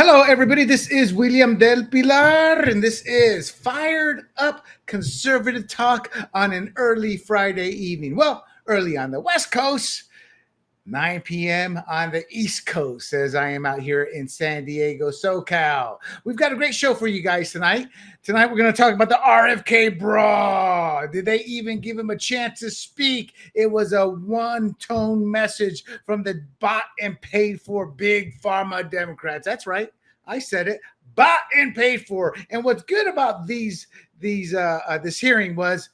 Hello, everybody. This is William del Pilar, and this is Fired Up Conservative Talk on an early Friday evening. Well, early on the West Coast, 9 p.m. on the East Coast, as I am out here in San Diego, SoCal. We've got a great show for you guys tonight. Tonight, we're going to talk about the RFK bra. Did they even give him a chance to speak? It was a one-tone message from the bought and paid for Big Pharma Democrats. That's right. I said it. Bought and paid for. And what's good about this hearing was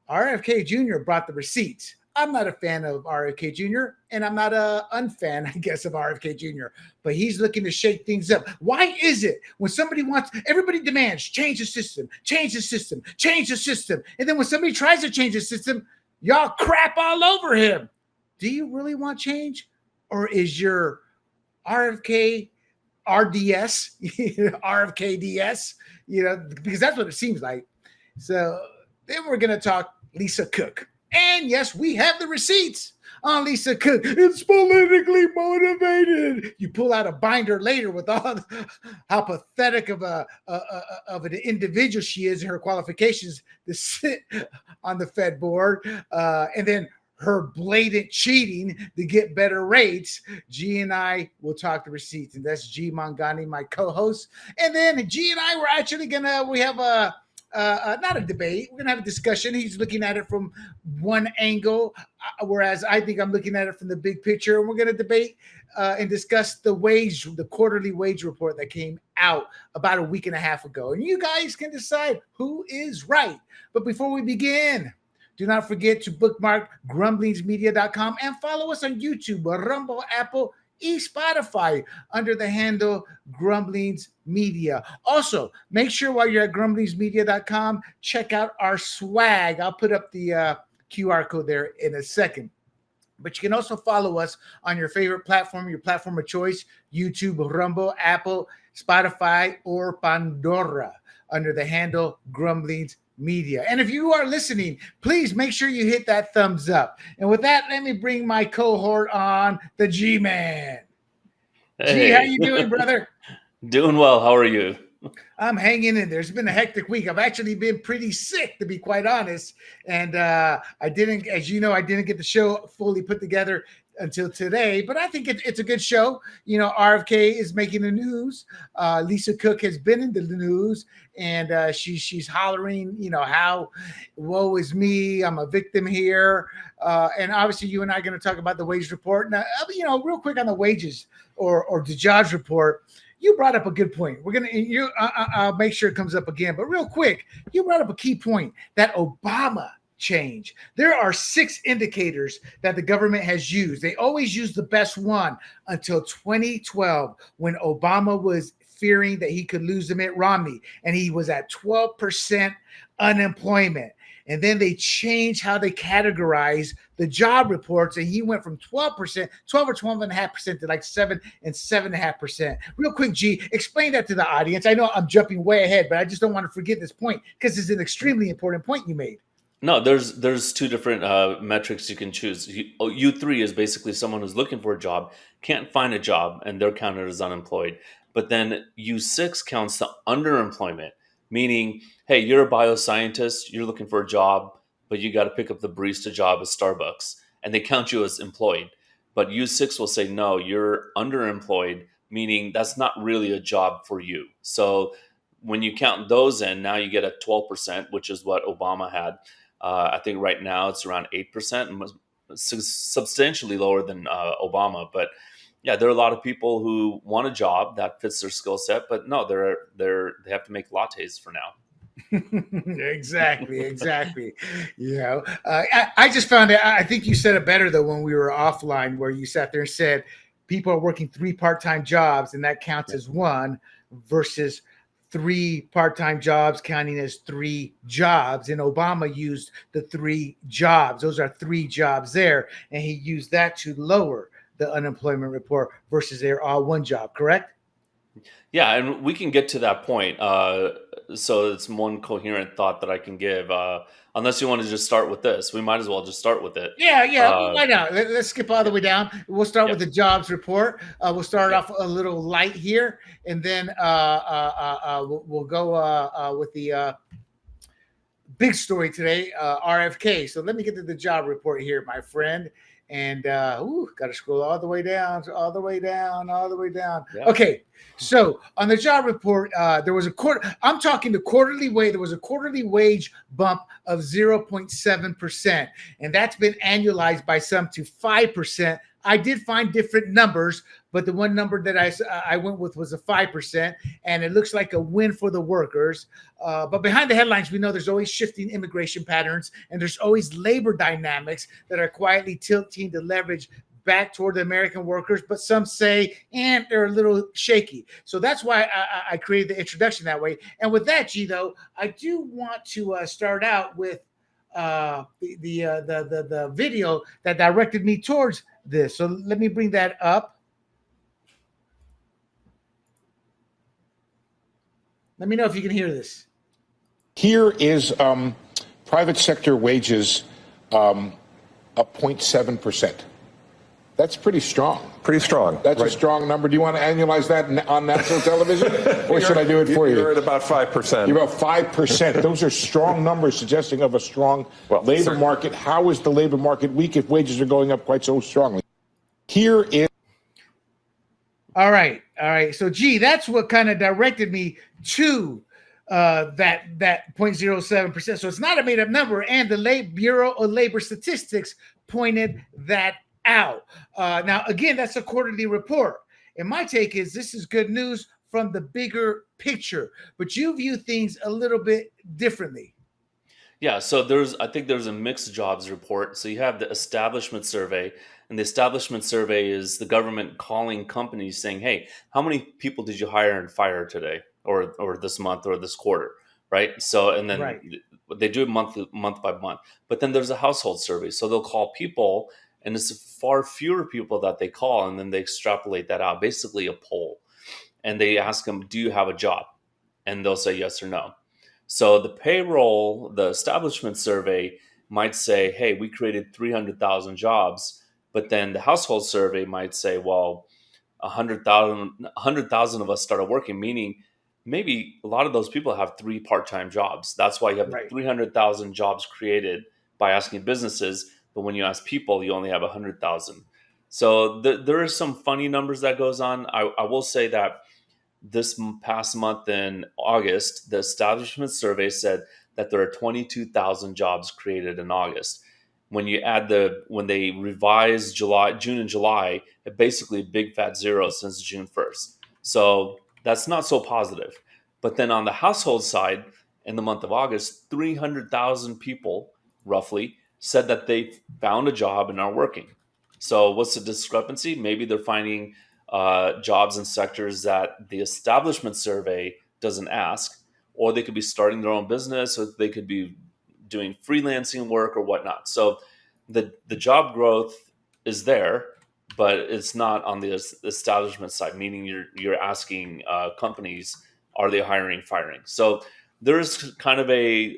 RFK Jr. brought the receipts. I'm not a fan of RFK Jr., and I'm not a unfan, I guess, of RFK Jr., but he's looking to shake things up. Why is it when somebody wants, everybody demands, change the system, change the system, change the system, and then when somebody tries to change the system, y'all crap all over him? Do you really want change? Or is your RFK RDS, RFK DS, because that's what it seems like. So then we're going to talk Lisa Cook. And yes, we have the receipts on Lisa Cook. It's politically motivated. You pull out a binder later with all how pathetic of an individual she is and her qualifications to sit on the Fed board. And then her blatant cheating to get better rates. G and I will talk the receipts. And that's G Mangani, my co-host. And then G and I were actually we have a not a debate. We're going to have a discussion. He's looking at it from one angle, whereas I think I'm looking at it from the big picture. And we're going to debate and discuss the quarterly wage report that came out about a week and a half ago. And you guys can decide who is right. But before we begin, do not forget to bookmark grumblingsmedia.com and follow us on YouTube, Rumble, Apple, Spotify under the handle Grumblings Media. Also, make sure while you're at grumblingsmedia.com, check out our swag. I'll put up the QR code there in a second. But you can also follow us on your favorite platform, your platform of choice, YouTube, Rumble, Apple, Spotify, or Pandora under the handle Grumblings Media. And if you are listening, please make sure you hit that thumbs up. And with that, let me bring my cohort on, the G-Man. Hey. G, how you doing, brother? Doing well. How are you? I'm hanging in there. It's been a hectic week. I've actually been pretty sick, to be quite honest. And I didn't get the show fully put together until today, but I think it's a good show. RFK is making the news. Lisa Cook has been in the news, and she's hollering, how woe is me, I'm a victim here. And obviously, you and I are going to talk about the wage report. Now, real quick on the wages or the jobs report. You brought up a good point. I'll make sure it comes up again. But real quick, you brought up a key point, that Obama change. There are 6 indicators that the government has used. They always use the best one until 2012, when Obama was fearing that he could lose to Mitt Romney, and he was at 12% unemployment. And then they changed how they categorize the job reports, and he went from 12 or 12.5% to like 7 and 7.5%. Real quick, G, explain that to the audience. I know I'm jumping way ahead, but I just don't want to forget this point because it's an extremely important point you made. No, there's 2 different metrics you can choose. U3 is basically someone who's looking for a job, can't find a job, and they're counted as unemployed. But then U6 counts the underemployment, meaning, hey, you're a bioscientist, you're looking for a job, but you got to pick up the barista job at Starbucks, and they count you as employed. But U6 will say, no, you're underemployed, meaning that's not really a job for you. So when you count those in, now you get a 12%, which is what Obama had. I think right now it's around 8%, substantially lower than Obama. But yeah, there are a lot of people who want a job that fits their skill set, but no, they have to make lattes for now. Exactly. I just found it. I think you said it better though when we were offline, where you sat there and said people are working 3 part-time jobs, and that counts as one, versus 3 part-time jobs counting as 3 jobs. And Obama used the 3 jobs. Those are 3 jobs there. And he used that to lower the unemployment report versus they're all 1 job, correct? Yeah, and we can get to that point. So it's one coherent thought that I can give. Unless you want to just start with this, we might as well just start with it. Yeah. Uh, Why not? Let's skip all the yeah, way down. We'll start yeah, with the jobs report. We'll start yeah. off a little light here, and then we'll go with the big story today, RFK. So let me get to the job report here, my friend. And got to scroll all the way down, all the way down, all the way down. Yeah. Okay, so on the job report, there was a quarter. I'm talking the quarterly wage. There was a quarterly wage bump of 0.7%, and that's been annualized by some to 5%. I did find different numbers, but the one number that I went with was a 5%, and it looks like a win for the workers. But behind the headlines, we know there's always shifting immigration patterns, and there's always labor dynamics that are quietly tilting the leverage back toward the American workers, but some say, and they're a little shaky. So that's why I created the introduction that way. And with that, G, though, I do want to start out with the video that directed me towards this. So let me bring that up. Let me know if you can hear this. Here is private sector wages up 0.7%. That's pretty strong. Pretty strong. That's a strong number. Do you want to annualize that on national television? Or should I do it for you? You're at about 5%. You're about 5%. Those are strong numbers suggesting of a strong labor market. How is the labor market weak if wages are going up quite so strongly? Here is... All right. So, G, that's what kind of directed me to that 0.07%. So it's not a made up number, and the Bureau of Labor Statistics pointed that out. Now, again, that's a quarterly report. And my take is this is good news from the bigger picture, but you view things a little bit differently. Yeah, so I think there's a mixed jobs report. So you have the establishment survey, and the establishment survey is the government calling companies saying, "Hey, how many people did you hire and fire today, or this month, or this quarter?" Right. So, and then they do it month by month. But then there's a household survey, so they'll call people, and it's far fewer people that they call, and then they extrapolate that out, basically a poll, and they ask them, "Do you have a job?" And they'll say yes or no. So the payroll, the establishment survey might say, "Hey, we created 300,000 jobs," but then the household survey might say, "Well, 100,000 of us started working," meaning maybe a lot of those people have 3 part-time jobs. That's why you have the 300,000 jobs created by asking businesses, but when you ask people, you only have 100,000. So there are some funny numbers that goes on. I will say that this past month in August, the establishment survey said that there are 22,000 jobs created in August. When you add when they revised June and July, it basically a big fat zero since June 1st. So that's not so positive. But then on the household side, in the month of August, 300,000 people roughly said that they found a job and are working. So what's the discrepancy? Maybe they're finding jobs in sectors that the establishment survey doesn't ask, or they could be starting their own business, or they could be doing freelancing work or whatnot. So the job growth is there, but it's not on the establishment side, meaning you're asking companies, are they hiring, firing? So there's kind of a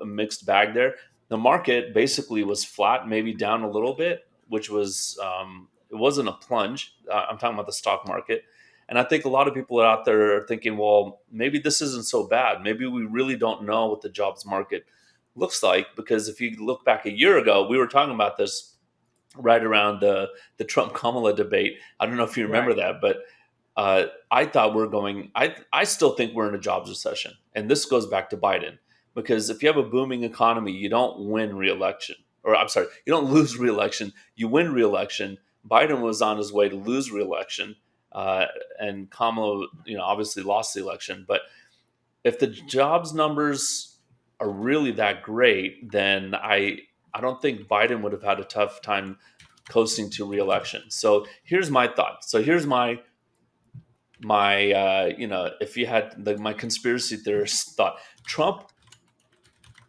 mixed bag there. The market basically was flat, maybe down a little bit, which was it wasn't a plunge. I'm talking about the stock market. And I think a lot of people are out there thinking, well, maybe this isn't so bad. Maybe we really don't know what the jobs market looks like, because if you look back a year ago, we were talking about this right around the Trump-Kamala debate. I don't know if you remember that, but I thought I still think we're in a jobs recession. And this goes back to Biden, because if you have a booming economy, you don't win re-election. Or I'm sorry, you don't lose re-election, you win re-election. Biden was on his way to lose re-election, and Kamala, obviously lost the election. But if the jobs numbers are really that great, then I don't think Biden would have had a tough time coasting to re-election. So here's my thought. So here's my if you had my conspiracy theorist thought. Trump,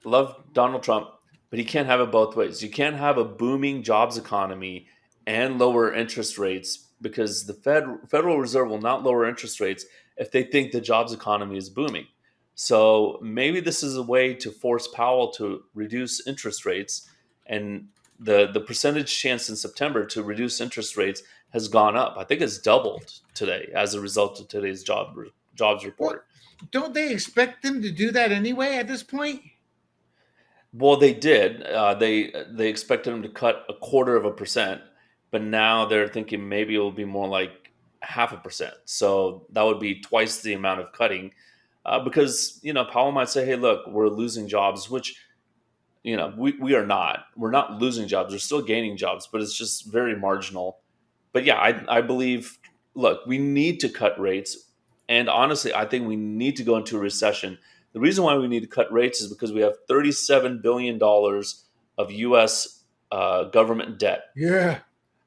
love Donald Trump, but he can't have it both ways. You can't have a booming jobs economy and lower interest rates because the Federal Reserve will not lower interest rates if they think the jobs economy is booming. So maybe this is a way to force Powell to reduce interest rates, and the percentage chance in September to reduce interest rates has gone up. I think it's doubled today as a result of today's jobs report. Well, don't they expect them to do that anyway at this point? Well, they did. They expected them to cut 0.25%, but now they're thinking maybe it will be more like 0.5%. So that would be twice the amount of cutting, because Powell might say, "Hey, look, we're losing jobs," which we are not. We're not losing jobs. We're still gaining jobs, but it's just very marginal. But yeah, I believe. Look, we need to cut rates, and honestly, I think we need to go into a recession. The reason why we need to cut rates is because we have $37 billion of U.S. Government debt. Yeah.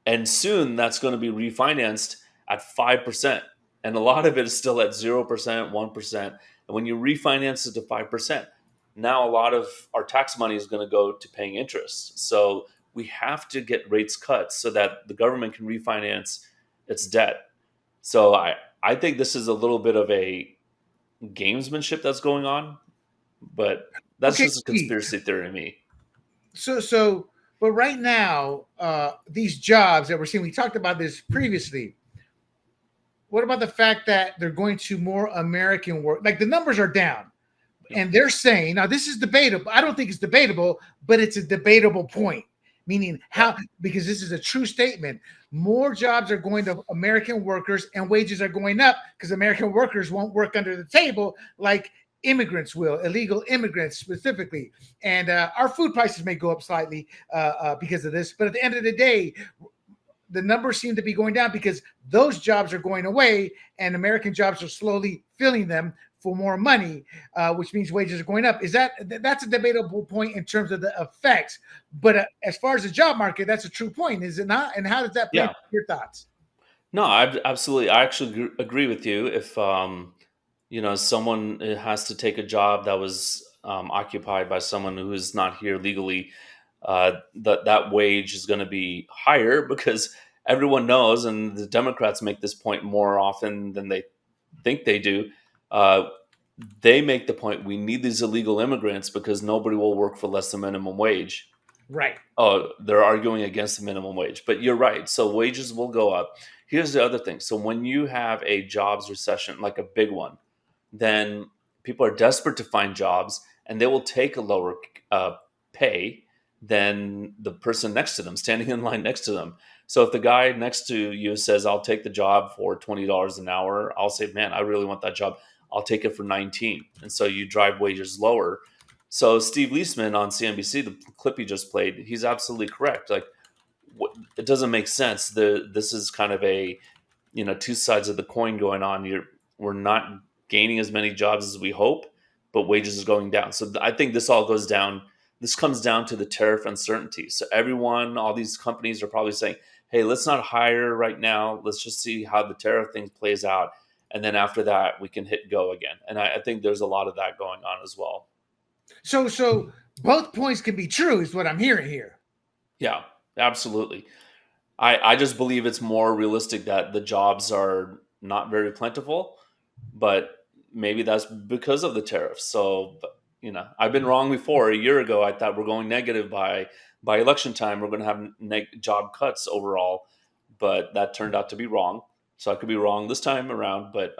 And soon that's going to be refinanced at 5%. And a lot of it is still at 0%, 1%. And when you refinance it to 5%, now a lot of our tax money is going to go to paying interest. So we have to get rates cut so that the government can refinance its debt. So I think this is a little bit of a gamesmanship that's going on, but that's just a conspiracy theory to me. But right now, these jobs that we're seeing, we talked about this previously. What about the fact that they're going to more American work? Like the numbers are down, and they're saying, now this is debatable. I don't think it's debatable, but it's a debatable point. Meaning how, because this is a true statement. More jobs are going to American workers and wages are going up because American workers won't work under the table like immigrants will, illegal immigrants specifically. And our food prices may go up slightly because of this. But at the end of the day, the numbers seem to be going down because those jobs are going away and American jobs are slowly filling them for more money, which means wages are going up. That's a debatable point in terms of the effects. But as far as the job market, that's a true point, is it not? And how does that play into your thoughts? No, absolutely. I actually agree with you. If someone has to take a job that was occupied by someone who is not here legally, that wage is going to be higher because everyone knows, and the Democrats make this point more often than they think they do. They make the point, we need these illegal immigrants because nobody will work for less than minimum wage. Right. Oh, they're arguing against the minimum wage, but you're right. So wages will go up. Here's the other thing. So when you have a jobs recession, like a big one, then people are desperate to find jobs and they will take a lower pay than the person next to them, standing in line next to them. So if the guy next to you says, I'll take the job for $20 an hour, I'll say, man, I really want that job. I'll take it for 19. And so you drive wages lower. So Steve Leisman on CNBC, the clip he just played, he's absolutely correct. Like, it doesn't make sense. This is kind of a, two sides of the coin going on. We're not gaining as many jobs as we hope, but wages is going down. So I think this all goes down. This comes down to the tariff uncertainty. So all these companies are probably saying, hey, let's not hire right now. Let's just see how the tariff thing plays out. And then after that, we can hit go again. And I think there's a lot of that going on as well. So both points can be true is what I'm hearing here. Yeah, absolutely. I just believe it's more realistic that the jobs are not very plentiful, but maybe that's because of the tariffs. So, I've been wrong before. A year ago, I thought we're going negative by election time. We're going to have job cuts overall, but that turned out to be wrong. So I could be wrong this time around, but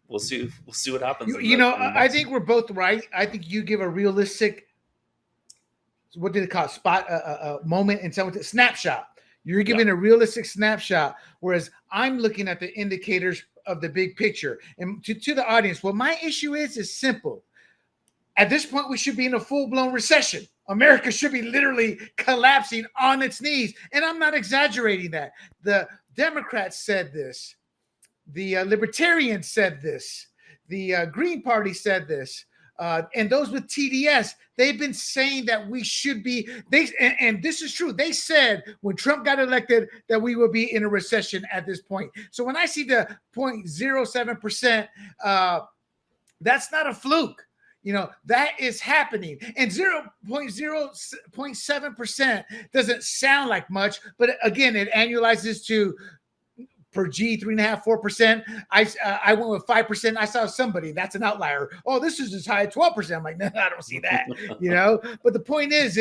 we'll see. We'll see what happens. I think we're both right. I think you give a realistic, what do they call it? A moment in someone's snapshot. You're giving a realistic snapshot, whereas I'm looking at the indicators of the big picture. And to the audience, what my issue is simple. At this point, we should be in a full-blown recession. America should be literally collapsing on its knees. And I'm not exaggerating that. The Democrats said this. The Libertarians said this. The Green Party said this. And those with TDS, they've been saying that we should be, and this is true. They said when Trump got elected that we will be in a recession at this point. So when I see the 0.07%, that's not a fluke. That is happening. And 0.7% doesn't sound like much, but again, it annualizes to per G, 3.5%, 4%. I went with 5%. I saw somebody, that's an outlier. Oh, this is as high as 12%. I'm like, no, I don't see that, But the point is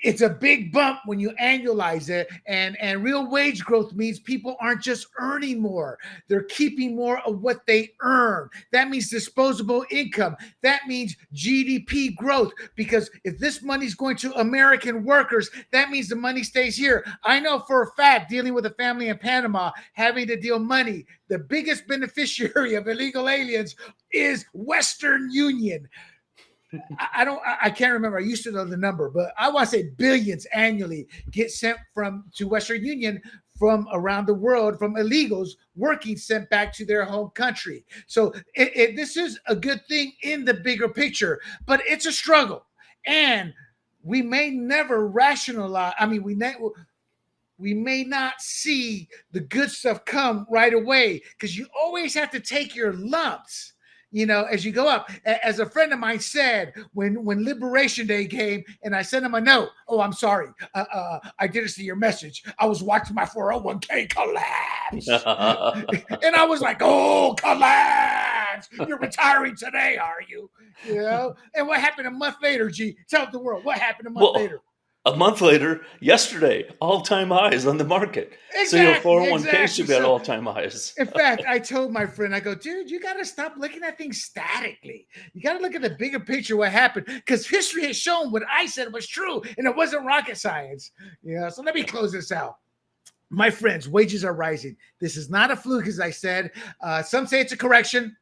it's a big bump when you annualize it, and real wage growth means people aren't just earning more, they're keeping more of what they earn. That means disposable income. That means GDP growth, because if this money's going to American workers, that means the money stays here. I know for a fact, dealing with a family in Panama, having to deal money, the biggest beneficiary of illegal aliens is Western Union. I can't remember. I used to know the number, but I want to say billions annually get sent to Western Union from around the world, from illegals working, sent back to their home country. So this is a good thing in the bigger picture, but it's a struggle, and we may never rationalize. I mean, we may not see the good stuff come right away, because you always have to take your lumps, as you go up. As a friend of mine said, when Liberation Day came and I sent him a note, oh, I'm sorry, I didn't see your message. I was watching my 401k collapse. And I was like, oh, collapse. You're retiring today, are you? And what happened a month later, G? Tell the world, what happened a month later? A month later, yesterday, all-time highs on the market. So your 401k should be at all-time highs. In fact, I told my friend, I go, dude, you got to stop looking at things statically. You got to look at the bigger picture, what happened, because history has shown what I said was true, and it wasn't rocket science. So let me close this out. My friends, wages are rising. This is not a fluke, as I said. Some say it's a correction.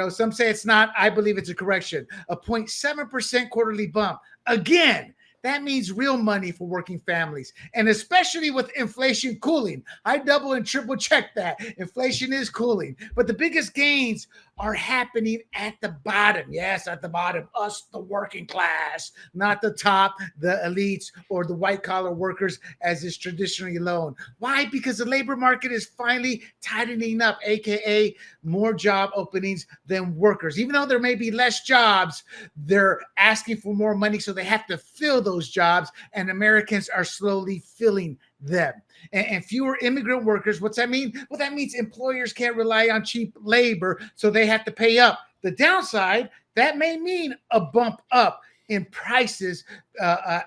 Some say it's not. I believe it's a correction. A 0.7% quarterly bump. Again, that means real money for working families, and especially with inflation cooling. I double and triple check that. Inflation is cooling, but the biggest gains are happening at the bottom. Yes, at the bottom, us, the working class, not the top, the elites, or the white-collar workers, as is traditionally known. Why? Because the labor market is finally tightening up, aka more job openings than workers. Even though there may be less jobs, they're asking for more money, so they have to fill those jobs, and Americans are slowly filling them. And fewer immigrant workers. What's that mean? Well, that means employers can't rely on cheap labor, so they have to pay up. The downside, that may mean a bump up in prices,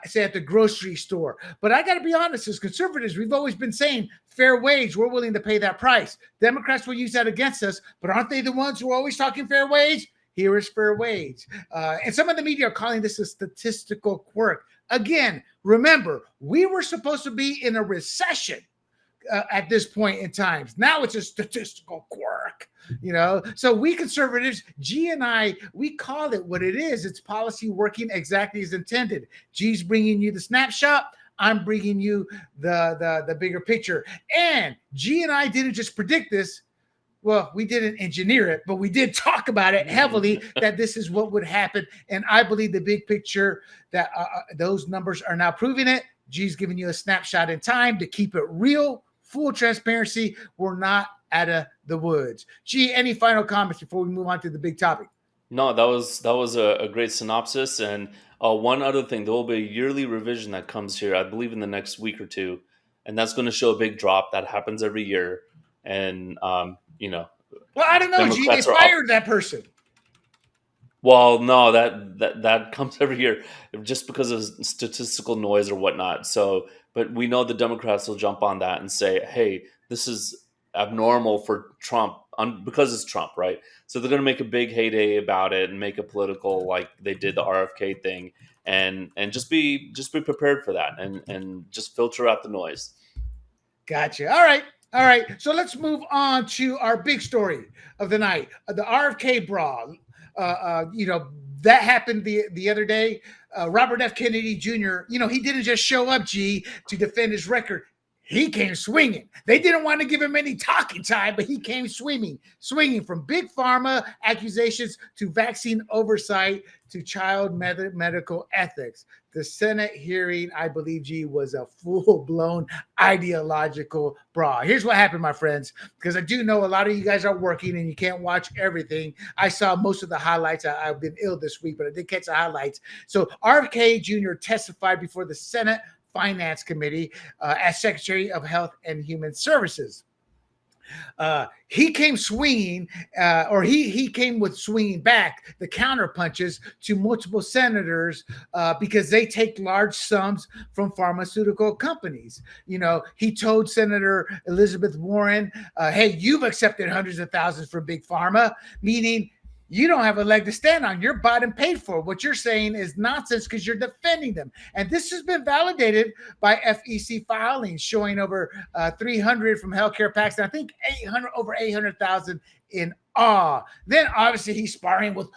say at the grocery store. But I got to be honest, as conservatives, we've always been saying fair wage. We're willing to pay that price. Democrats will use that against us, but aren't they the ones who are always talking fair wage? Here is fair wage. And some of the media are calling this a statistical quirk. Again, remember, we were supposed to be in a recession at this point in time. Now it's a statistical quirk, So we conservatives, G and I, we call it what it is. It's policy working exactly as intended. G's bringing you the snapshot. I'm bringing you the bigger picture. And G and I didn't just predict this. Well, we didn't engineer it, but we did talk about it heavily, that this is what would happen. And I believe the big picture, that those numbers are now proving it. G's giving you a snapshot in time to keep it real, full transparency. We're not out of the woods. G, any final comments before we move on to the big topic? No, that was a great synopsis. And one other thing, there will be a yearly revision that comes here, I believe, in the next week or two. And that's going to show a big drop. That happens every year. And, well, I don't know, G, they fired that person. Well, no, that comes every year just because of statistical noise or whatnot. So, but we know the Democrats will jump on that and say, hey, this is abnormal for Trump because it's Trump, right? So they're going to make a big heyday about it and make it political, like they did the RFK thing, and just be prepared for that and just filter out the noise. Gotcha. All right. So let's move on to our big story of the night, the RFK brawl. That happened the other day. Robert F. Kennedy Jr., he didn't just show up, G, to defend his record. He came swinging. They didn't want to give him any talking time, but he came swinging from Big Pharma accusations to vaccine oversight to child medical ethics. The Senate hearing, I believe, G, was a full-blown ideological brawl. Here's what happened, my friends, because I do know a lot of you guys are working and you can't watch everything. I saw most of the highlights. I've been ill this week, but I did catch the highlights. So RFK Jr. testified before the Senate Finance Committee as Secretary of Health and Human Services. He came swinging, or he came with swinging back the counter punches to multiple senators because they take large sums from pharmaceutical companies. He told Senator Elizabeth Warren, "Hey, you've accepted hundreds of thousands from Big Pharma," meaning you don't have a leg to stand on. You're bought and paid for. What you're saying is nonsense because you're defending them. And this has been validated by FEC filings showing over 300 from healthcare PACs, and I think over 800,000 in awe. Then obviously he's sparring with,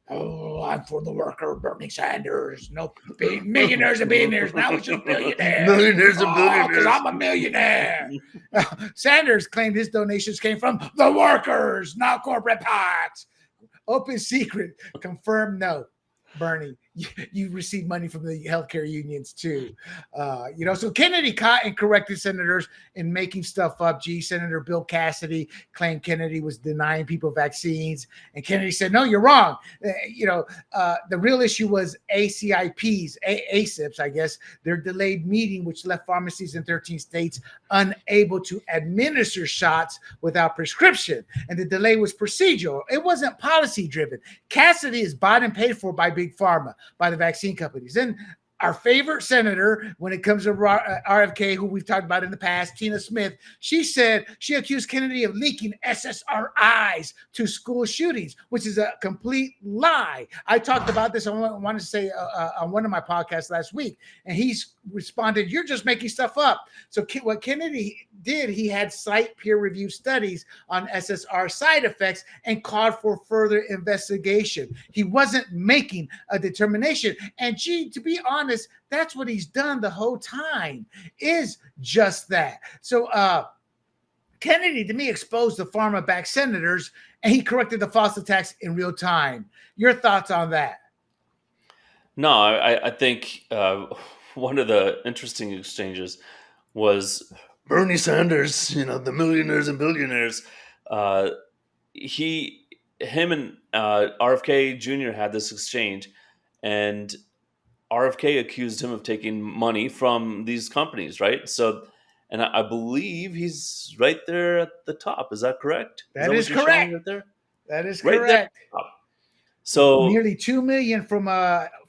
I'm for the worker, Bernie Sanders. No millionaires and billionaires. Now we should billionaires. Millionaires and billionaires. Because I'm a millionaire. Sanders claimed his donations came from the workers, not corporate PACs. Open secret, confirmed no. Bernie, you receive money from the healthcare unions too. So Kennedy caught and corrected senators in making stuff up. Senator Bill Cassidy claimed Kennedy was denying people vaccines, and Kennedy said, "No, you're wrong." The real issue was ACIPs, I guess, their delayed meeting, which left pharmacies in 13 states unable to administer shots without prescription, and the delay was procedural. It wasn't policy driven. Cassidy is bought and paid for by Big Pharma, by the vaccine companies. And our favorite senator, when it comes to RFK, who we've talked about in the past, Tina Smith, she said she accused Kennedy of leaking SSRIs to school shootings, which is a complete lie. I talked about this, I want to say, on one of my podcasts last week, and he's responded, "You're just making stuff up." So what Kennedy did, he had cite peer-reviewed studies on SSR side effects and called for further investigation. He wasn't making a determination. And to be honest, that's what he's done the whole time, is just that. So Kennedy, to me, exposed the pharma-backed senators, and he corrected the false attacks in real time. Your thoughts on that? No, I think one of the interesting exchanges was Bernie Sanders, the millionaires and billionaires. Him and RFK Jr. had this exchange, and RFK accused him of taking money from these companies, right? So, and I believe he's right there at the top. Is that correct? That is correct. Right there? That is Right correct. there. So nearly $2 million from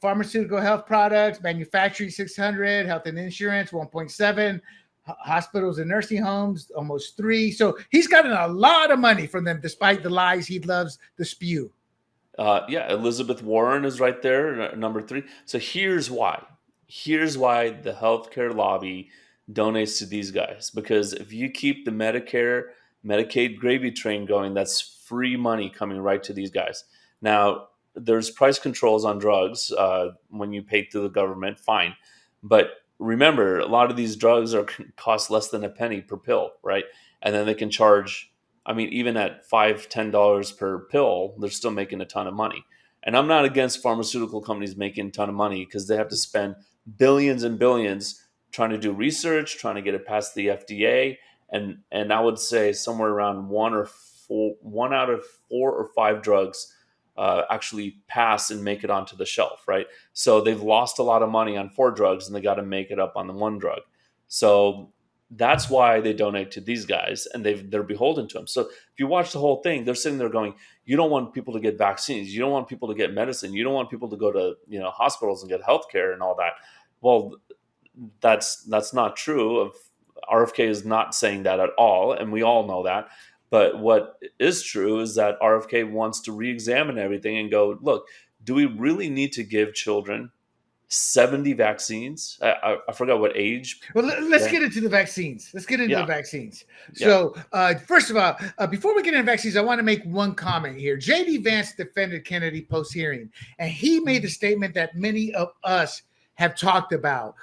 pharmaceutical health products, manufacturing 600, health and insurance 1.7, hospitals and nursing homes almost 3. So he's gotten a lot of money from them, despite the lies he loves to spew. Elizabeth Warren is right there, number 3. So here's why. Here's why the healthcare lobby donates to these guys. Because if you keep the Medicaid gravy train going, that's free money coming right to these guys. Now, there's price controls on drugs when you pay through the government, fine. But remember, a lot of these drugs cost less than a penny per pill, right? And then they can charge, even at $5, $10 per pill, they're still making a ton of money. And I'm not against pharmaceutical companies making a ton of money, because they have to spend billions and billions trying to do research, trying to get it past the FDA. And I would say somewhere around 1 out of 4 or 5 drugs actually pass and make it onto the shelf, right? So they've lost a lot of money on 4 drugs, and they got to make it up on the 1 drug. So that's why they donate to these guys, and they're beholden to them. So if you watch the whole thing, they're sitting there going, you don't want people to get vaccines. You don't want people to get medicine. You don't want people to go to hospitals and get healthcare and all that. Well, that's not true. RFK is not saying that at all, and we all know that. But what is true is that RFK wants to re-examine everything and go, look, do we really need to give children 70 vaccines? I forgot what age. Well, let's get into the vaccines. The vaccines. So first of all, before we get into vaccines, I want to make one comment here. J.D. Vance defended Kennedy post-hearing, and he made a statement that many of us have talked about.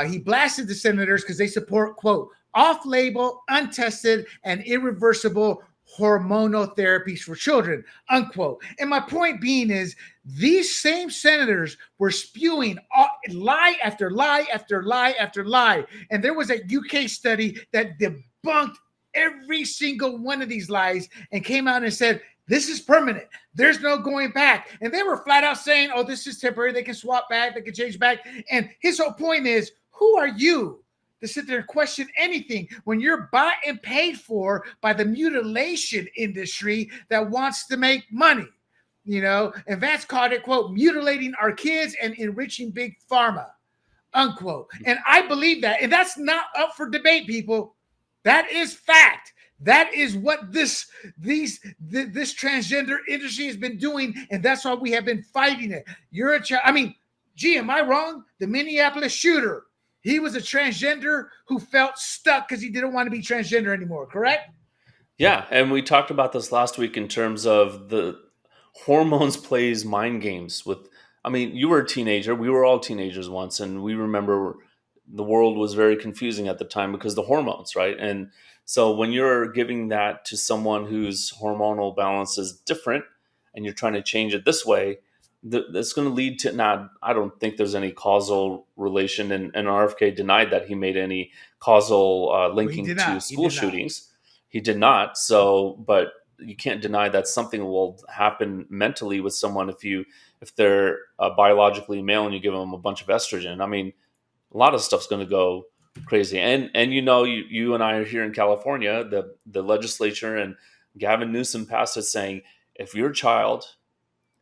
He blasted the senators because they support, quote, off-label, untested, and irreversible hormonal therapies for children, unquote. And my point being is, these same senators were spewing lie after lie after lie after lie. And there was a UK study that debunked every single one of these lies and came out and said, this is permanent. There's no going back. And they were flat out saying, oh, this is temporary. They can swap back. They can change back. And his whole point is, who are you to sit there and question anything when you're bought and paid for by the mutilation industry that wants to make money. And Vance called it, quote, mutilating our kids and enriching Big Pharma, unquote. And I believe that. And that's not up for debate, people. That is fact. That is what this transgender industry has been doing. And that's why we have been fighting it. You're a child. I mean, gee, am I wrong? The Minneapolis shooter, he was a transgender who felt stuck because he didn't want to be transgender anymore, correct? Yeah. And we talked about this last week in terms of the hormones plays mind games with, you were a teenager. We were all teenagers once. And we remember the world was very confusing at the time because the hormones, right? And so when you're giving that to someone whose hormonal balance is different and you're trying to change it this way, that's going to lead to, I don't think there's any causal relation. And RFK denied that he made any causal linking to school shootings. He did not. So, but you can't deny that something will happen mentally with someone if they're biologically male and you give them a bunch of estrogen. A lot of stuff's going to go crazy. And you and I are here in California, the legislature and Gavin Newsom passed it saying, if your child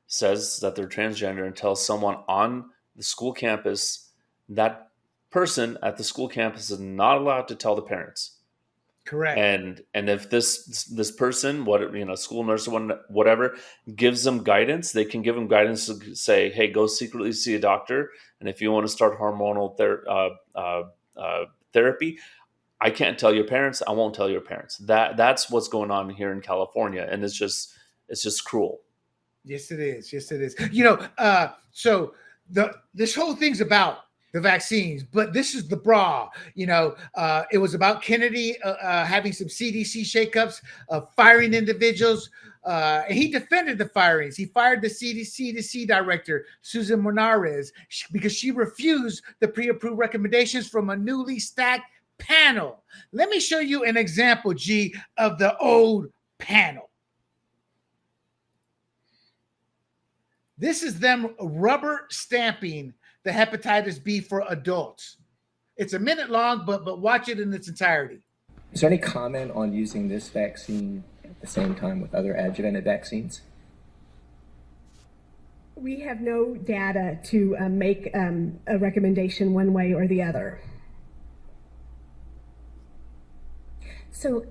says that they're transgender and tells someone on the school campus, that person at the school campus is not allowed to tell the parents. Correct. And if this person, school nurse or whatever, gives them guidance, they can give them guidance to say, hey, go secretly see a doctor. And if you want to start hormonal therapy, I can't tell your parents. I won't tell your parents. That's what's going on here in California. And it's just cruel. Yes, it is. Yes, it is. So this whole thing's about the vaccines, but this is the bra. It was about Kennedy having some CDC shakeups, firing individuals. And he defended the firings. He fired the CDC director, Susan Monarez, because she refused the pre-approved recommendations from a newly stacked panel. Let me show you an example, G, of the old panel. This is them rubber stamping the hepatitis B for adults. It's a minute long, but watch it in its entirety. Is there any comment on using this vaccine at the same time with other adjuvanted vaccines? We have no data to make a recommendation one way or the other. So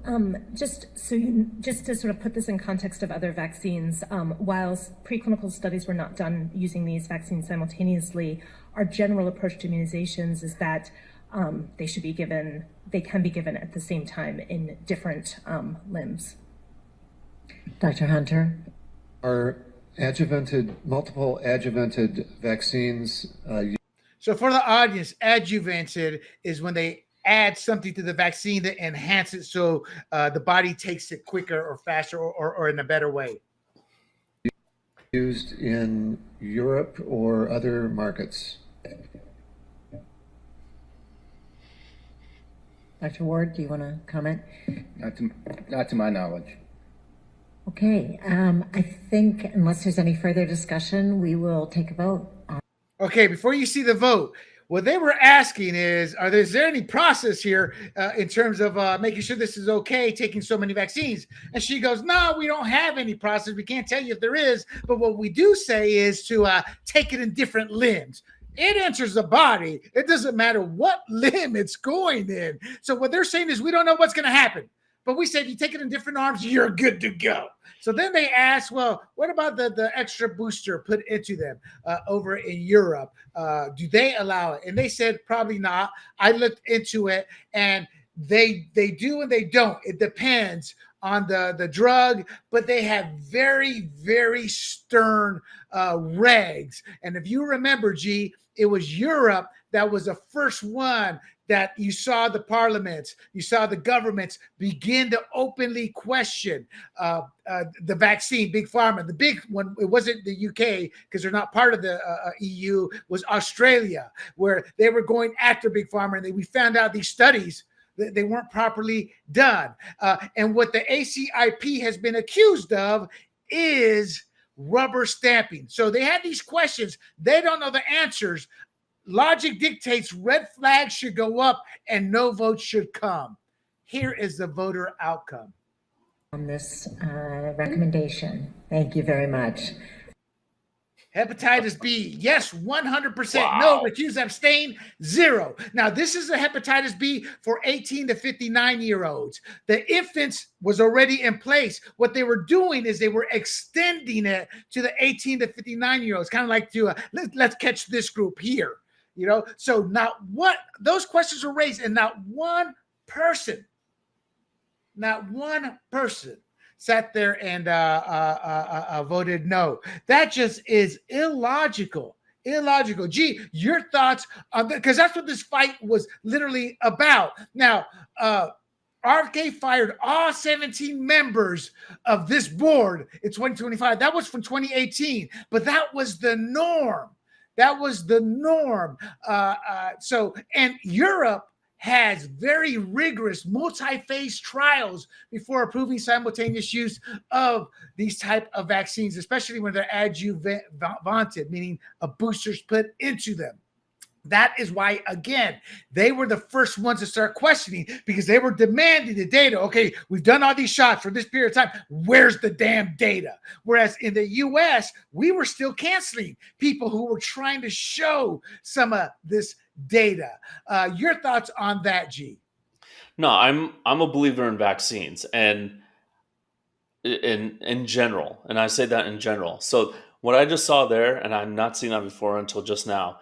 just to sort of put this in context of other vaccines, whilst preclinical studies were not done using these vaccines simultaneously, our general approach to immunizations is that they can be given at the same time in different limbs. Dr. Hunter? Are multiple adjuvanted vaccines? So for the audience, adjuvanted is when they add something to the vaccine to enhance it so the body takes it quicker or faster or in a better way. Used in Europe or other markets? Dr. Ward, do you want to comment? Not to my knowledge. Okay, I think unless there's any further discussion, we will take a vote. Okay, before you see the vote, what they were asking is there any process here in terms of making sure this is okay, taking so many vaccines? And she goes, no, we don't have any process. We can't tell you if there is. But what we do say is to take it in different limbs. It enters the body. It doesn't matter what limb it's going in. So what they're saying is we don't know what's going to happen. But we said you take it in different arms, you're good to go. So then they asked, well, what about the extra booster put into them over in Europe? Do they allow it? And they said probably not. I looked into it, and they do and they don't. It depends on the drug, but they have very, very stern regs. And if you remember, G, it was Europe that was the first one that you saw the parliaments, you saw the governments begin to openly question the vaccine, Big Pharma. The big one, it wasn't the UK because they're not part of the EU, was Australia, where they were going after Big Pharma. And we found out these studies, they weren't properly done. And what the ACIP has been accused of is rubber stamping. So they had these questions. They don't know the answers. logic dictates red flags should go up and no votes should come. Here is the voter outcome. On this recommendation. Thank you very much. Hepatitis B, yes, 100%. Wow. No, refuse, abstain, 0. Now, this is a hepatitis B for 18 to 59-year-olds. The infants was already in place. What they were doing is they were extending it to the 18 to 59-year-olds, kind of like to let's catch this group here. So not what those questions were raised, and not one person sat there and voted no. That just is illogical. Gee, your thoughts on that? Because that's what this fight was literally about. Now, RFK fired all 17 members of this board in 2025. That was from 2018, but that was the norm. And Europe has very rigorous multi-phase trials before approving simultaneous use of these type of vaccines, especially when they're adjuvanted, meaning a booster's put into them. That is why, again, they were the first ones to start questioning, because they were demanding the data. Okay, we've done all these shots for this period of time. Where's the damn data? Whereas in the U.S., we were still canceling people who were trying to show some of this data. Your thoughts on that, G? No, I'm a believer in vaccines and in general, and I say that in general. So what I just saw there, and I've not seen that before until just now,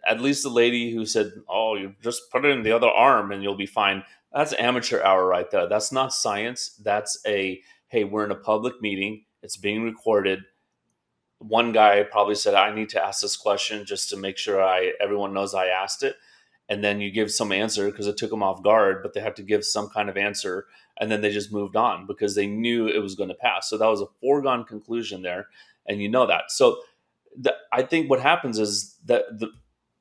at least the lady who said, "Oh, you just put it in the other arm and you'll be fine." That's amateur hour right there. That's not science. That's hey, we're in a public meeting. It's being recorded. One guy probably said, "I need to ask this question just to make sure everyone knows I asked it." And then you give some answer because it took them off guard, but they have to give some kind of answer. And then they just moved on because they knew it was going to pass. So that was a foregone conclusion there. And you know that. So I think what happens is that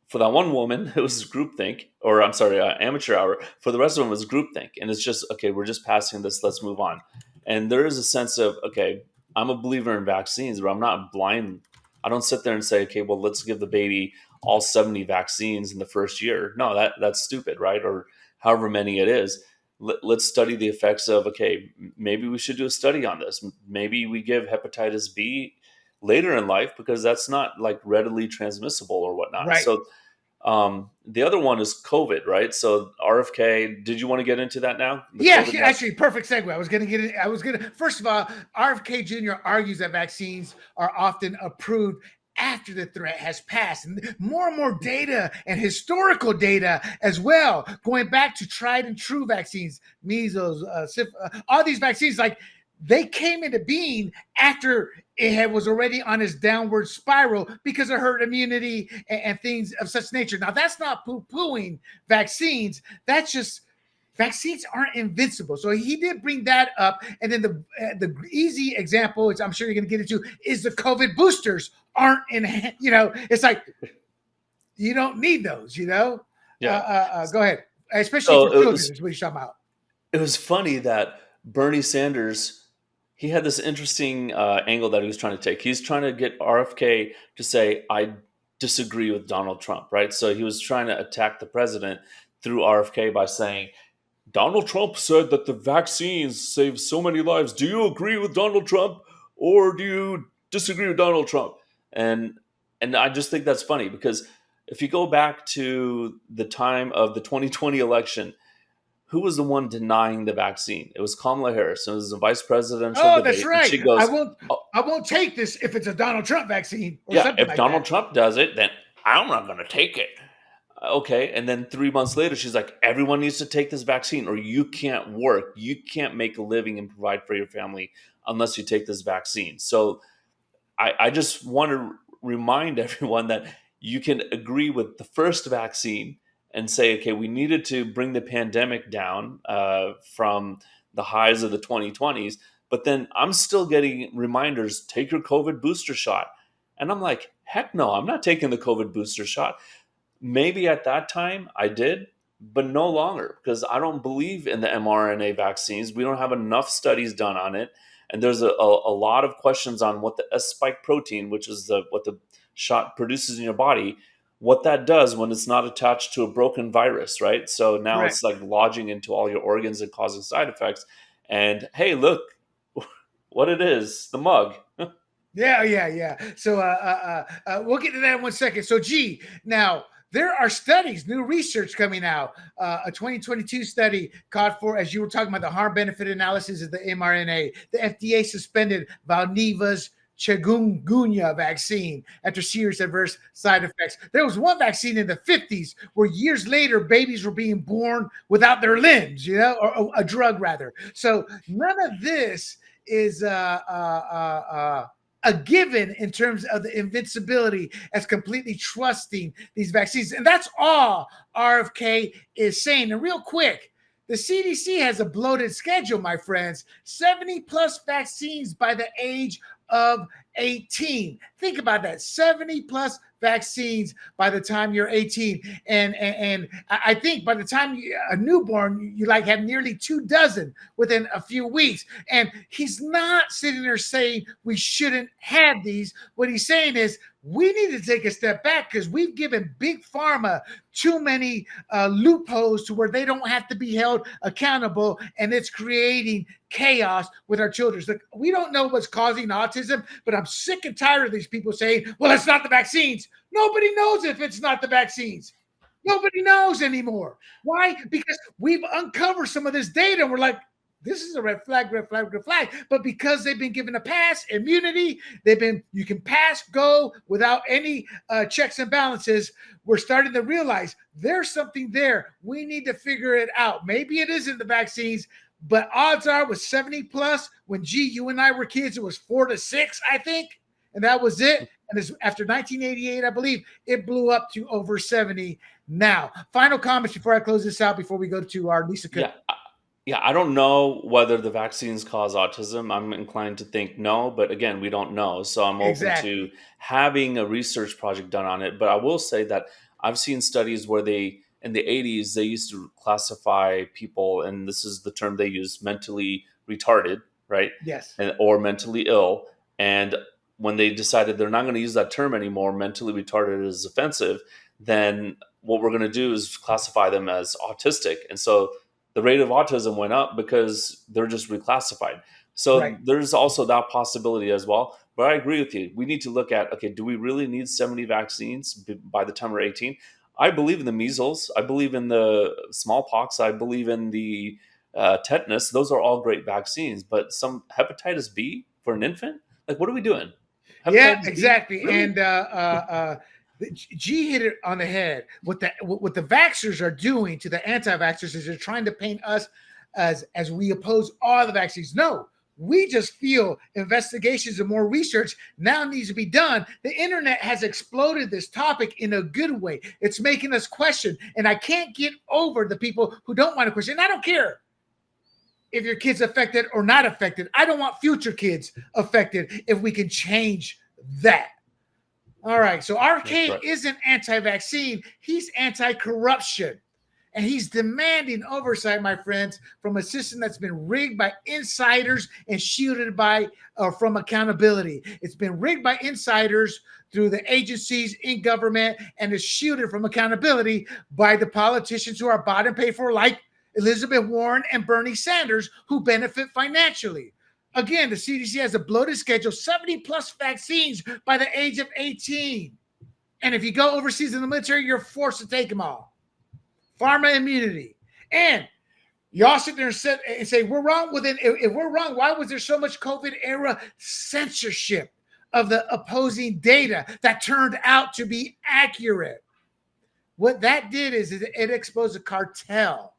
for that one woman, it was groupthink, or I'm sorry, amateur hour. For the rest of them, it was groupthink. And it's just, okay, we're just passing this. Let's move on. And there is a sense of, okay, I'm a believer in vaccines, but I'm not blind. I don't sit there and say, okay, well, let's give the baby all 70 vaccines in the first year. No, that's stupid, right? Or however many it is. Let's study the effects of, okay, maybe we should do a study on this. Maybe we give hepatitis B later in life because that's not like readily transmissible or whatnot. Right. So the other one is COVID, right? So RFK, did you want to get into that now? Yeah, actually, perfect segue. I was going to get it. First of all, RFK Jr. argues that vaccines are often approved after the threat has passed, and more and more data and historical data as well, going back to tried and true vaccines, measles, all these vaccines, like they came into being after it was already on its downward spiral because of herd immunity and things of such nature. Now, that's not poo-pooing vaccines. That's just vaccines aren't invincible. So he did bring that up. And then the easy example, which I'm sure you're going to get into, is the COVID boosters aren't it's like you don't need those, Yeah. Go ahead. Especially for children, is what he's talking about. It was funny that Bernie Sanders, he had this interesting angle that he was trying to take. He's trying to get RFK to say, I disagree with Donald Trump, right? So he was trying to attack the president through RFK by saying, Donald Trump said that the vaccines save so many lives. Do you agree with Donald Trump or do you disagree with Donald Trump? And I just think that's funny because if you go back to the time of the 2020 election, who was the one denying the vaccine? It was Kamala Harris. It was the vice presidential debate. That's right. She goes, I won't take this if it's a Donald Trump vaccine. Or yeah, if Donald Trump does it, then I'm not going to take it. Okay. And then 3 months later, she's like, everyone needs to take this vaccine or you can't work. You can't make a living and provide for your family unless you take this vaccine. So I just want to remind everyone that you can agree with the first vaccine and say, okay, we needed to bring the pandemic down from the highs of the 2020s. But then I'm still getting reminders, take your COVID booster shot. And I'm like, heck no, I'm not taking the COVID booster shot. Maybe at that time I did, but no longer because I don't believe in the mRNA vaccines. We don't have enough studies done on it. And there's a lot of questions on what the S spike protein, which is what the shot produces in your body, what that does when it's not attached to a broken virus, right? So now Correct. it's like lodging into all your organs and causing side effects. And hey, look what it is, the mug. Yeah. So we'll get to that in 1 second. So, now there are studies, new research coming out. A 2022 study called for, as you were talking about, the harm benefit analysis of the mRNA. The FDA suspended Valneva's chikungunya vaccine after serious adverse side effects. There was one vaccine in the 50s where years later babies were being born without their limbs, or a drug rather. So none of this is a given in terms of the invincibility as completely trusting these vaccines. And that's all RFK is saying. And real quick, the CDC has a bloated schedule, my friends. 70 plus vaccines by the age of 18. Think about that. 70 plus vaccines by the time you're 18. And I think by the time a newborn, you like have nearly 24 within a few weeks. And he's not sitting there saying we shouldn't have these. What he's saying is we need to take a step back because we've given Big Pharma too many loopholes to where they don't have to be held accountable, and it's creating chaos with our children. Look, we don't know what's causing autism, but I'm sick and tired of these people saying, well, it's not the vaccines. Nobody knows if it's not the vaccines. Nobody knows anymore. Why? Because we've uncovered some of this data and we're like, this is a red flag, red flag, red flag. But because they've been given a pass, immunity, you can pass, go without any checks and balances. We're starting to realize there's something there. We need to figure it out. Maybe it isn't the vaccines, but odds are with 70 plus, when you and I were kids, it was 4 to 6, I think. And that was it. And after 1988, I believe, it blew up to over 70 now. Final comments before I close this out, before we go to our Lisa Cook. Yeah, I don't know whether the vaccines cause autism. I'm inclined to think no, but again, we don't know. So I'm open to having a research project done on it. But I will say that I've seen studies where in the 80s, they used to classify people, and this is the term they use, mentally retarded, right? Yes. Or mentally ill. And when they decided they're not going to use that term anymore, mentally retarded is offensive, then what we're going to do is classify them as autistic. And so the rate of autism went up because they're just reclassified. So there's also that possibility as well. But I agree with you. We need to look at, okay, do we really need 70 vaccines by the time we're 18? I believe in the measles. I believe in the smallpox. I believe in the tetanus. Those are all great vaccines. But some hepatitis B for an infant? Like, what are we doing? Hepatitis exactly. Really? And G hit it on the head. What the vaxxers are doing to the anti-vaxxers is they're trying to paint us as we oppose all the vaccines. No, we just feel investigations and more research now needs to be done. The internet has exploded this topic in a good way. It's making us question. And I can't get over the people who don't want to question. And I don't care if your kid's affected or not affected. I don't want future kids affected if we can change that. All right. So RK isn't anti-vaccine. He's anti-corruption. And he's demanding oversight, my friends, from a system that's been rigged by insiders and shielded from accountability. It's been rigged by insiders through the agencies in government and is shielded from accountability by the politicians who are bought and paid for, like Elizabeth Warren and Bernie Sanders, who benefit financially. Again, the CDC has a bloated schedule, 70 plus vaccines by the age of 18. And if you go overseas in the military, you're forced to take them all. Pharma immunity. And y'all sit there and say, we're wrong with it. If we're wrong, why was there so much COVID era censorship of the opposing data that turned out to be accurate? What that did is it exposed a cartel,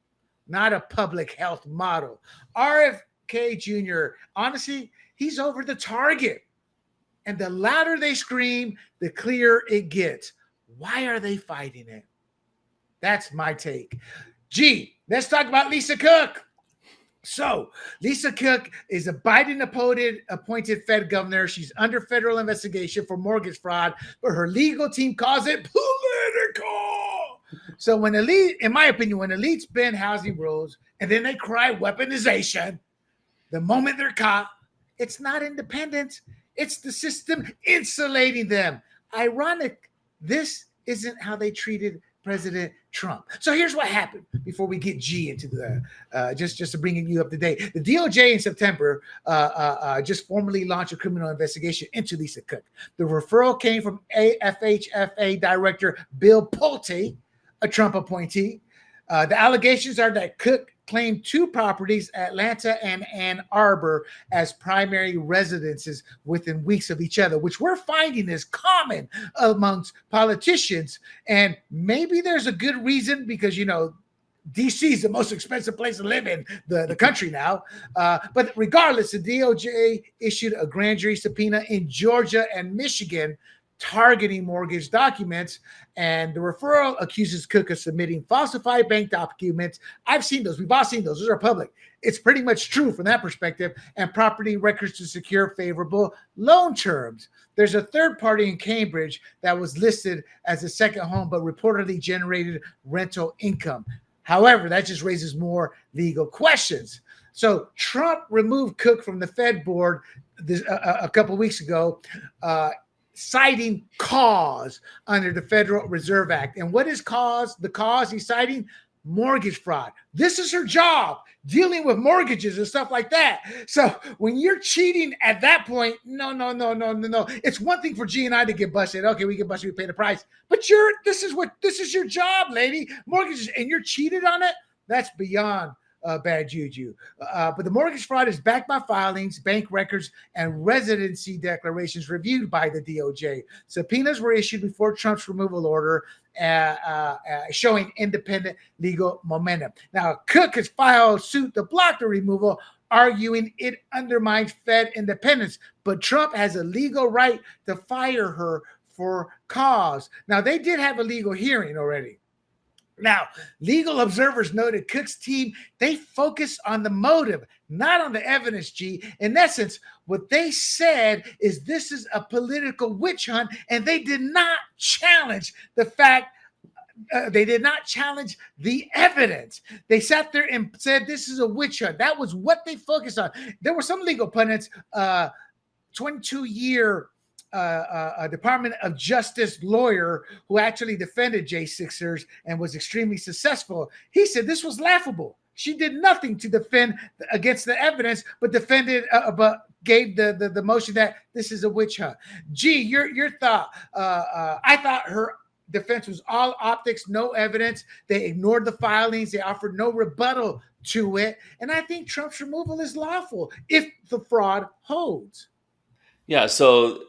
not a public health model. RFK Jr., honestly, he's over the target. And the louder they scream, the clearer it gets. Why are they fighting it? That's my take. Let's talk about Lisa Cook. So Lisa Cook is a Biden-appointed Fed governor. She's under federal investigation for mortgage fraud, but her legal team calls it political. So in my opinion, when elites bend housing rules and then they cry weaponization, the moment they're caught, it's not independence. It's the system insulating them. Ironic, this isn't how they treated President Trump. So here's what happened before we get G into the just to bring you up to date. The DOJ in September just formally launched a criminal investigation into Lisa Cook. The referral came from FHFA Director Bill Pulte, a Trump appointee. The allegations are that Cook claimed 2 properties, Atlanta and Ann Arbor, as primary residences within weeks of each other, which we're finding is common amongst politicians. And maybe there's a good reason because, DC is the most expensive place to live in the country now. But regardless, the DOJ issued a grand jury subpoena in Georgia and Michigan targeting mortgage documents, and the referral accuses Cook of submitting falsified bank documents. I've seen those. We've all seen those. Those are public. It's pretty much true from that perspective, and property records to secure favorable loan terms. There's a third party in Cambridge that was listed as a second home, but reportedly generated rental income. However, that just raises more legal questions. So Trump removed Cook from the Fed board a couple weeks ago, citing cause under the Federal Reserve Act. And what is cause? The cause he's citing? Mortgage fraud. This is her job, dealing with mortgages and stuff like that. So when you're cheating at that point, no. It's one thing for G and I to get busted. Okay, we get busted, we pay the price. But this is your job, lady. Mortgages, and you're cheated on it. That's beyond bad juju. But the mortgage fraud is backed by filings, bank records, and residency declarations reviewed by the DOJ. Subpoenas were issued before Trump's removal order, showing independent legal momentum. Now, Cook has filed suit to block the removal, arguing it undermines Fed independence. But Trump has a legal right to fire her for cause. Now, they did have a legal hearing already. Now, legal observers noted Cook's team, they focus on the motive, not on the evidence, G. In essence, what they said is this is a political witch hunt, and they did not challenge the fact, they did not challenge the evidence. They sat there and said this is a witch hunt. That was what they focused on. There were some legal pundits, 22-year Department of Justice lawyer who actually defended J6ers and was extremely successful. He said this was laughable. She did nothing to defend against the evidence, but defended, but gave the motion that this is a witch hunt. G, your thought? I thought her defense was all optics, no evidence. They ignored the filings. They offered no rebuttal to it. And I think Trump's removal is lawful if the fraud holds. Yeah, so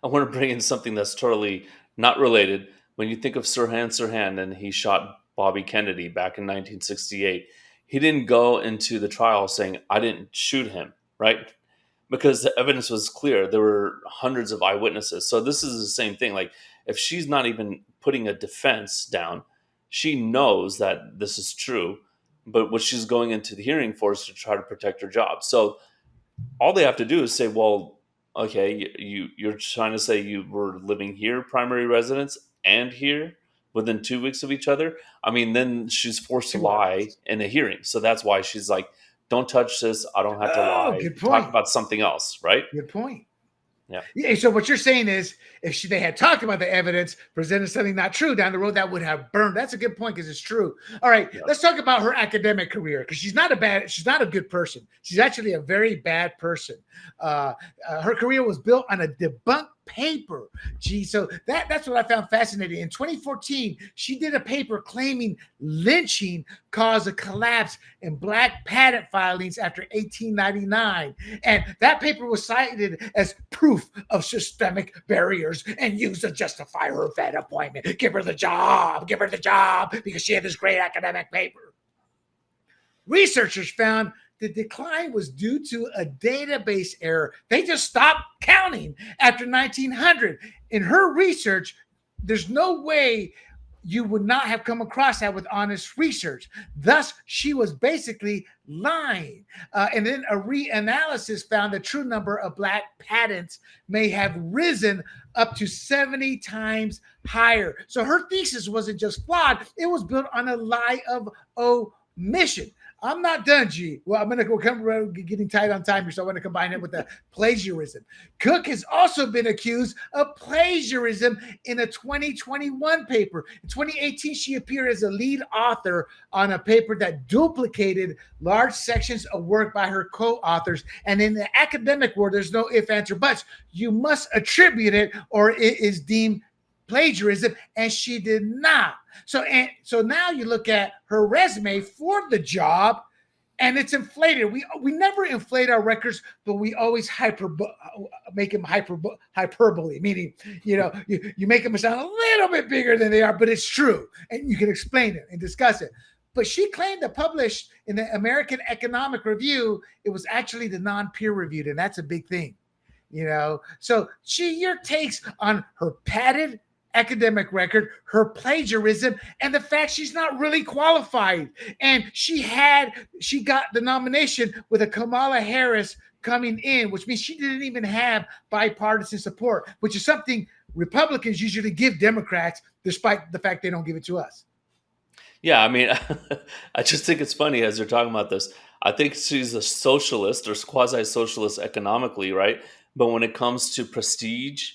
I want to bring in something that's totally not related. When you think of Sirhan and he shot Bobby Kennedy back in 1968, he didn't go into the trial saying, I didn't shoot him, right? Because the evidence was clear. There were hundreds of eyewitnesses. So this is the same thing. Like, if she's not even putting a defense down, she knows that this is true. But what she's going into the hearing for is to try to protect her job. So all they have to do is say, well, okay, you're trying to say you were living here, primary residence, and here within 2 weeks of each other. I mean, then she's forced to lie in a hearing. So that's why she's like, don't touch this. I don't have to lie. Good point. Talk about something else, right? Good point. Yeah. So what you're saying is, if they had talked about the evidence, presented something not true down the road, that would have burned. That's a good point because it's true. All right, Let's talk about her academic career because she's not a good person. She's actually a very bad person. Her career was built on a debunked paper. Gee, so that's what I found fascinating. In 2014, she did a paper claiming lynching caused a collapse in Black patent filings after 1899. And that paper was cited as proof of systemic barriers and used to justify her Fed appointment. Give her the job because she had this great academic paper. Researchers found the decline was due to a database error. They just stopped counting after 1900. In her research, there's no way you would not have come across that with honest research. Thus, she was basically lying. And then a reanalysis found the true number of Black patents may have risen up to 70 times higher. So her thesis wasn't just flawed, it was built on a lie of omission. I'm not done, G. Well, we're getting tight on time here, so I want to combine it with the plagiarism. Cook has also been accused of plagiarism in a 2021 paper. In 2018, she appeared as a lead author on a paper that duplicated large sections of work by her co-authors. And in the academic world, there's no if, ands, or buts. You must attribute it, or it is deemed plagiarism, and she did not. So now you look at her resume for the job, and it's inflated. We never inflate our records, but we always make them hyperbole, meaning you make them sound a little bit bigger than they are, but it's true, and you can explain it and discuss it. But she claimed to publish in the American Economic Review, it was actually the non-peer reviewed, and that's a big thing, So your takes on her padded academic record, her plagiarism, and the fact she's not really qualified. And she got the nomination with a Kamala Harris coming in, which means she didn't even have bipartisan support, which is something Republicans usually give Democrats, despite the fact they don't give it to us. Yeah, I mean, I just think it's funny as you're talking about this. I think she's a socialist or quasi-socialist economically, right? But when it comes to prestige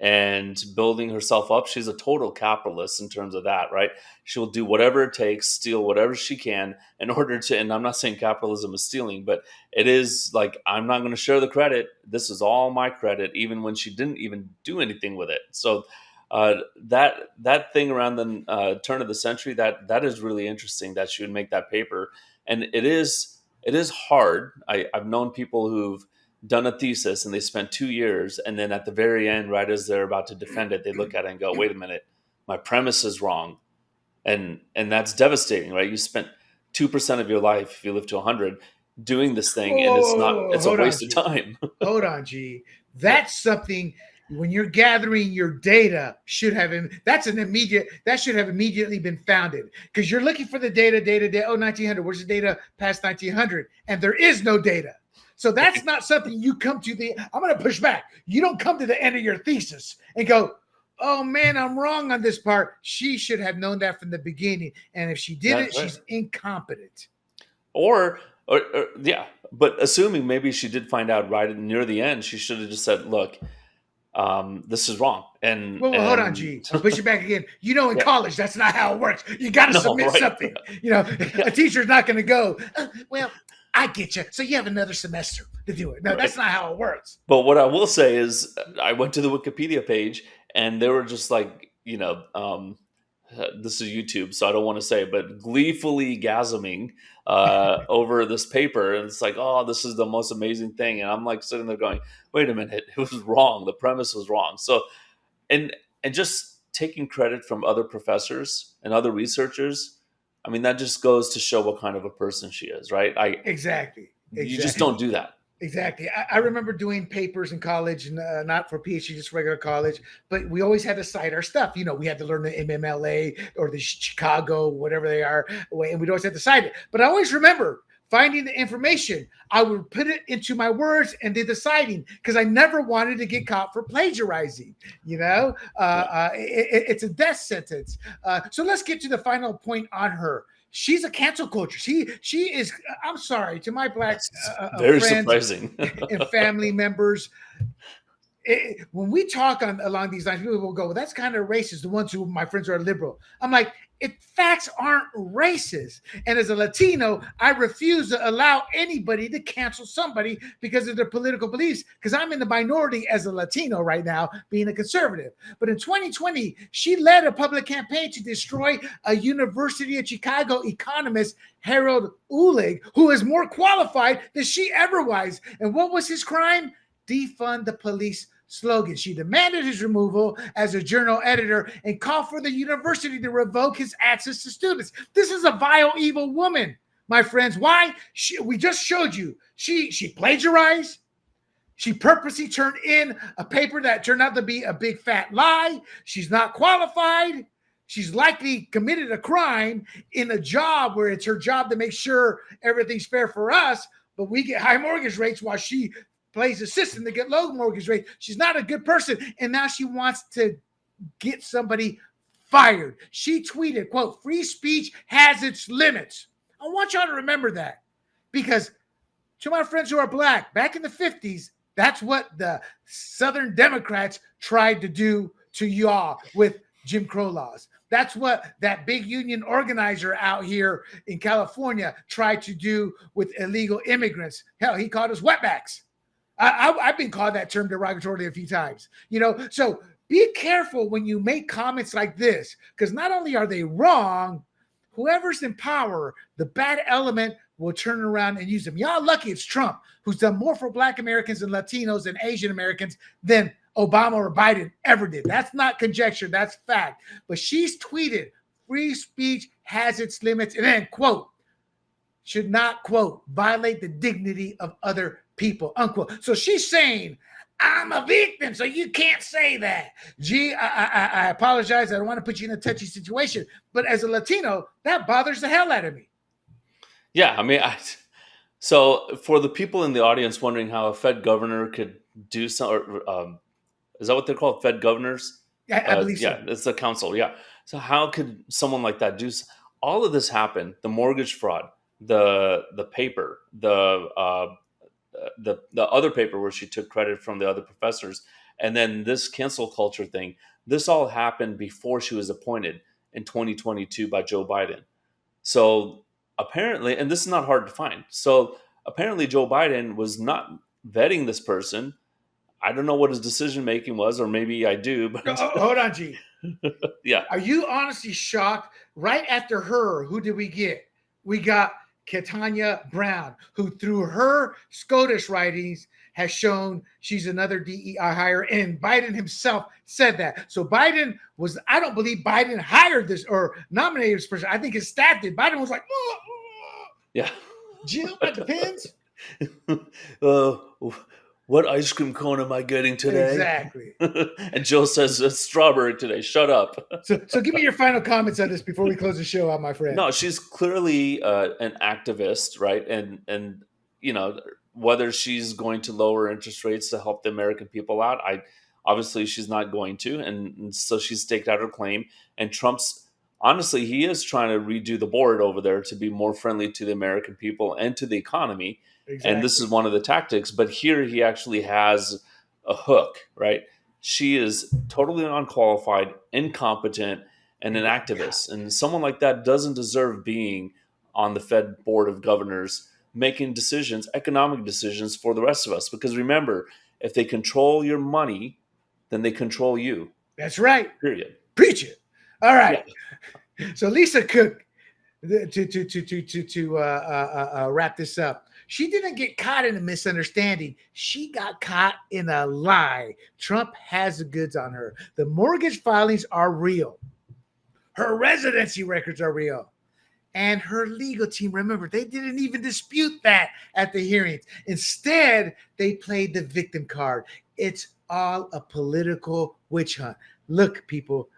and building herself up, she's a total capitalist in terms of that, right? She'll do whatever it takes, steal whatever she can in order to, and I'm not saying capitalism is stealing, but it is like, I'm not going to share the credit. This is all my credit, even when she didn't even do anything with it. So that thing around the turn of the century, that is really interesting that she would make that paper. And it is hard. I've known people who've done a thesis and they spent 2 years, and then at the very end, right as they're about to defend it, they look at it and go, wait a minute, my premise is wrong. And that's devastating, right? You spent 2% of your life, if you live to 100, doing this thing, and it's a waste of time. Hold on, G. That's something, when you're gathering your data, that should have immediately been founded, because you're looking for the data. Oh, 1900, where's the data past 1900? And there is no data. So that's not something you come to I'm going to push back. You don't come to the end of your thesis and go, oh man, I'm wrong on this part. She should have known that from the beginning. And if she didn't, she's incompetent. Or yeah, but assuming maybe she did find out right near the end, she should have just said, look, this is wrong. And hold on, G. I'll push you back again. In college, that's not how it works. You got to submit something. A teacher's not going to go, well, I get you. So you have another semester to do it. No, that's not how it works. But what I will say is, I went to the Wikipedia page, and they were just like, this is YouTube, so I don't want to say, but gleefully gasming over this paper. And it's like, oh, this is the most amazing thing. And I'm like sitting there going, wait a minute, it was wrong. The premise was wrong. So, and just taking credit from other professors and other researchers, I mean, that just goes to show what kind of a person she is, right? Exactly. You just don't do that. Exactly. I remember doing papers in college, not for PhD, just regular college, but we always had to cite our stuff. We had to learn the MMLA or the Chicago, whatever they are, and we'd always have to cite it. But I always remember finding the information. I would put it into my words and did the citing, because I never wanted to get caught for plagiarizing. It's a death sentence. So let's get to the final point on her. She's a cancel culture. She is. I'm sorry to my black very friends surprising and family members. When we talk along these lines, people will go, well, that's kind of racist. The ones who my friends are liberal. I'm like, facts aren't racist. And as a Latino, I refuse to allow anybody to cancel somebody because of their political beliefs, because I'm in the minority as a Latino right now, being a conservative. But in 2020, she led a public campaign to destroy a University of Chicago economist, Harold Ulig, who is more qualified than she ever was. And what was his crime? Defund the police slogan. She demanded his removal as a journal editor and called for the university to revoke his access to students. This is a vile, evil woman, my friends. Why? We just showed you. She plagiarized. She purposely turned in a paper that turned out to be a big fat lie. She's not qualified. She's likely committed a crime in a job where it's her job to make sure everything's fair for us, but we get high mortgage rates while she plays a system to get low mortgage rate. She's not a good person. And now she wants to get somebody fired. She tweeted, quote, free speech has its limits. I want y'all to remember that, because to my friends who are black, back in the 50s, that's what the Southern Democrats tried to do to y'all with Jim Crow laws. That's what that big union organizer out here in California tried to do with illegal immigrants. Hell, he called us wetbacks. I've been called that term derogatorily a few times, so be careful when you make comments like this, because not only are they wrong, whoever's in power, the bad element will turn around and use them. Y'all lucky it's Trump, who's done more for Black Americans and Latinos and Asian Americans than Obama or Biden ever did. That's not conjecture, that's fact. But she's tweeted, free speech has its limits, and then, quote, should not, quote, violate the dignity of other people, unquote. So she's saying, I'm a victim, so you can't say that. Gee, I apologize. I don't want to put you in a touchy situation, but as a Latino, that bothers the hell out of me. Yeah, I mean, so for the people in the audience wondering how a Fed governor could do something, is that what they're called? Fed governors? I believe so. Yeah, it's the council. Yeah. So how could someone like that do all of this happen? The mortgage fraud, the paper, the other paper where she took credit from the other professors, and then this cancel culture thing. This all happened before she was appointed in 2022 by Joe Biden. So apparently, and this is not hard to find. So apparently Joe Biden was not vetting this person. I don't know what his decision making was, or maybe I do. But hold on, G. Yeah. Are you honestly shocked? Right after her, who did we get? We got Ketanya Brown, who through her SCOTUS writings has shown she's another DEI hire, and Biden himself said that. So Biden I don't believe Biden hired this or nominated this person. I think his staff did. Biden was like, yeah. Jill, that depends. What ice cream cone am I getting today? Exactly. And Jill says it's strawberry today. Shut up. So give me your final comments on this before we close the show out, my friend. No, she's clearly an activist, right? And whether she's going to lower interest rates to help the American people out, obviously she's not going to, and so she's staked out her claim. And honestly, he is trying to redo the board over there to be more friendly to the American people and to the economy. Exactly. And this is one of the tactics. But here he actually has a hook, right? She is totally unqualified, incompetent, and an activist. And someone like that doesn't deserve being on the Fed Board of Governors making decisions, economic decisions for the rest of us. Because remember, if they control your money, then they control you. That's right. Period. Preach it. All right. Yeah. So Lisa Cook, to wrap this up, she didn't get caught in a misunderstanding. She got caught in a lie. Trump has the goods on her. The mortgage filings are real. Her residency records are real. And her legal team, remember, they didn't even dispute that at the hearings. Instead, they played the victim card. It's all a political witch hunt. Look, people,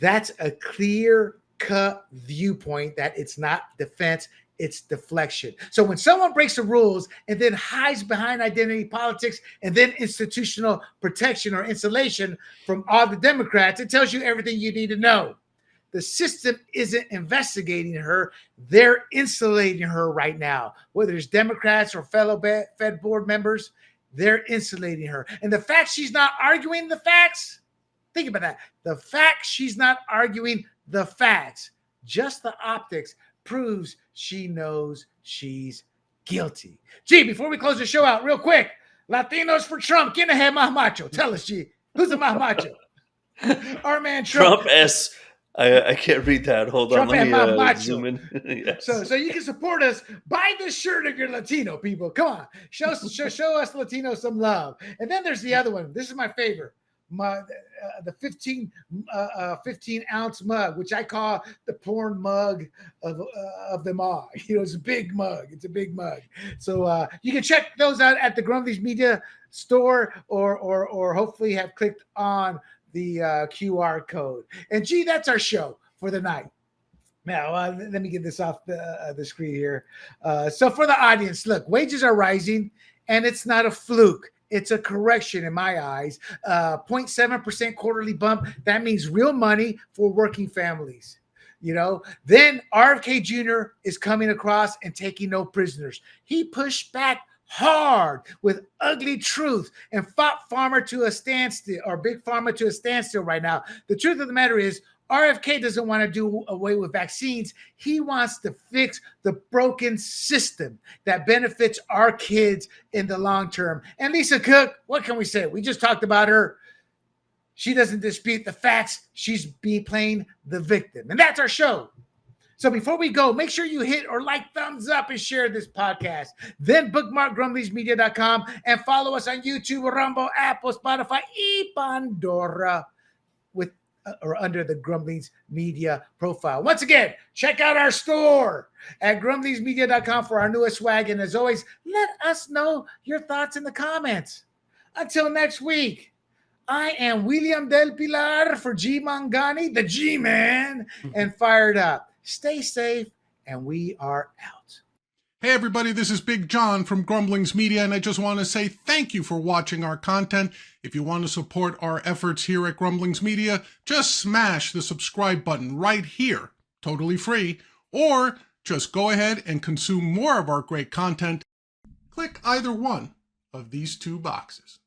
that's a clear-cut viewpoint that it's not defense, it's deflection. So when someone breaks the rules and then hides behind identity politics and then institutional protection or insulation from all the Democrats, it tells you everything you need to know. The system isn't investigating her. They're insulating her right now. Whether it's Democrats or fellow Fed board members, they're insulating her. And the fact she's not arguing the facts, think about that. The fact she's not arguing the facts, just the optics, proves she knows she's guilty. Gee, before we close the show out, real quick, Latinos for Trump. ¿Quién es más macho? Tell us, G. Who's the más macho? Our man Trump. Trump S. I can't read that. Hold Trump on. Let me zoom in. Yes. So you can support us. Buy this shirt if you're Latino, people. Come on. Show us Latinos some love. And then there's the other one. This is my favorite. The 15 ounce mug, which I call the porn mug of them all. It's a big mug. It's a big mug. So you can check those out at the Grumblings Media store, or hopefully have clicked on the QR code. And gee, that's our show for the night. Now, let me get this off the screen here. So for the audience, look, wages are rising, and it's not a fluke. It's a correction in my eyes. 0.7% quarterly bump. That means real money for working families. Then RFK Jr. is coming across and taking no prisoners. He pushed back hard with ugly truth and fought Pharma to a standstill, or Big Pharma to a standstill right now. The truth of the matter is, RFK doesn't want to do away with vaccines. He wants to fix the broken system that benefits our kids in the long term. And Lisa Cook, what can we say? We just talked about her. She doesn't dispute the facts. She's playing the victim. And that's our show. So before we go, make sure you hit or thumbs up and share this podcast. Then bookmark grumblingsmedia.com and follow us on YouTube, Rumble, Apple, Spotify, and Pandora or under the Grumblings Media profile. Once again, check out our store at grumblingsmedia.com for our newest swag. And as always, let us know your thoughts in the comments. Until next week, I am William Del Pilar for JeeMan Gani, the G-Man, and Fired Up. Stay safe, and we are out. Hey everybody, this is Big John from Grumblings Media, and I just want to say thank you for watching our content. If you want to support our efforts here at Grumblings Media, just smash the subscribe button right here, totally free, or just go ahead and consume more of our great content. Click either one of these two boxes.